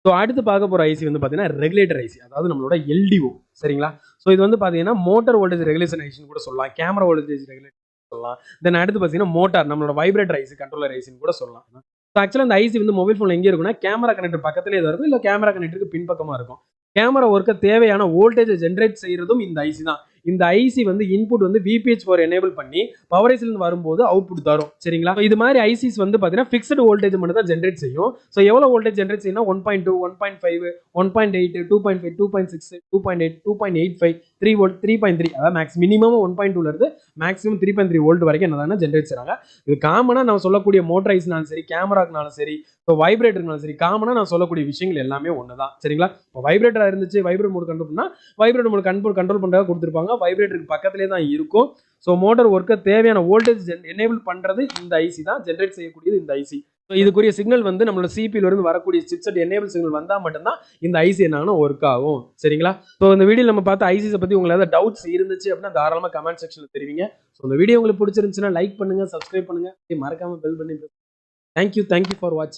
So அடுத்து பார்க்க போகிற ஐசி வந்து பார்த்தீங்கன்னா ரெகுலேட்டர் ஐசி, அதாவது நம்மளோட எல்டிஓ. சரிங்களா? ஸோ இது வந்து பார்த்தீங்கன்னா மோட்டார் வோல்டேஜ் ரெகுலேஷன் ஐசின்னு கூட சொல்லலாம், கேமரா வோல்டேஜ் ரெகுலேட்டர் சொல்லலாம். தென் அடுத்து பார்த்தீங்கன்னா மோட்டார் நம்மளோட வைப்ரேட்டர் ஐசி, கண்ட்ரோலர் ஐசின்னு கூட சொல்லலாம். ஸோ ஆக்சுவலாக அந்த ஐசி வந்து மொபைல் ஃபோனில் எங்கே இருக்குன்னா கேமரா கனெக்டர் பக்கத்துலேயே தான் இருக்கும், இல்லை கேமரா கனெக்டருக்கு பின்பக்கமாக இருக்கும். கேமரா ஒர்க்கை தேவையான வோல்டேஜ் ஜென்ரேட் செய்யறதும் இந்த ஐசி தான். இந்த ஐசி வந்து இன்புட் வந்து VPH4 எனேபிள் பண்ணி பவர் ஐசிலிருந்து வரும்போது அவுட்புட் தரும். சரிங்களா? இது மாதிரி ஐசிஸ் வந்து பார்த்தீங்கன்னா ஃபிக்ஸ்டு வோல்டேஜ் மட்டும் தான் ஜென்ரேட் செய்யும். ஸோ எவ்வளோ வோல்டேஜ் ஜென்ரேட் செய்யணும்? 1.2, 1.5, 1.8, 2.5, 2.6, 2.8, 2.85, 3 வோல்ட், 3.3, அதாவது மினிமம் 1.2ல இருந்து மேக்ஸிமம் 3.3 வோல்ட் வரைக்கும் என்னதான் ஜென்ரேட் செய்றாங்க. இது காமனா நான் சொல்லக்கூடிய மோட்டர் ஐஸ்னாலும் சரி, கேமராக்குனாலும் சரி, ஸோ வைப்ரேட்டர்னாலும் சரி, காமனா நான் சொல்லக்கூடிய விஷயங்கள் எல்லாமே ஒன்று தான். சரிங்களா? இப்போ வைப்ரேட்டரா இருந்துச்சு, வைப்ரேட் மோட் கண்ட்ரோல் பண்ணா வைப்ரேட் மோட் கண்ட்ரோல் பண்ணுறதுக்கு கொடுத்துருப்பாங்க, வைப்ரேட்டருக்கு பக்கத்திலே தான் இருக்கும். ஸோ மோட்டார் ஒர்க்கை தேவையான வோல்டேஜ் எனேபிள் பண்றது இந்த ஐசி தான், ஜென்ரேட் செய்யக்கூடியது இந்த ஐசி. ஸோ இதுக்குரிய சிக்னல் வந்து நம்மளோட சிபியூல இருந்து வரக்கூடிய சிப்செட் எனேபிள் சிக்னல் வந்தால் மட்டும்தான் இந்த ஐசி என்னன்னா ஒர்க் ஆகும். சரிங்களா? ஸோ இந்த வீடியோ நம்ம பார்த்த ஐசிஸை பற்றி உங்களுக்கு ஏதாவது டவுட்ஸ் இருந்துச்சு அப்படின்னா தாராளமாக கமெண்ட் செக்ஷனில் தெரிவிங்க. ஸோ இந்த வீடியோ உங்களுக்கு பிடிச்சிருந்துச்சுன்னா லைக் பண்ணுங்க, சப்ஸ்கிரைப் பண்ணுங்க, மறக்காம பெல் பண்ணி. தேங்க்யூ ஃபார் வாட்சிங்.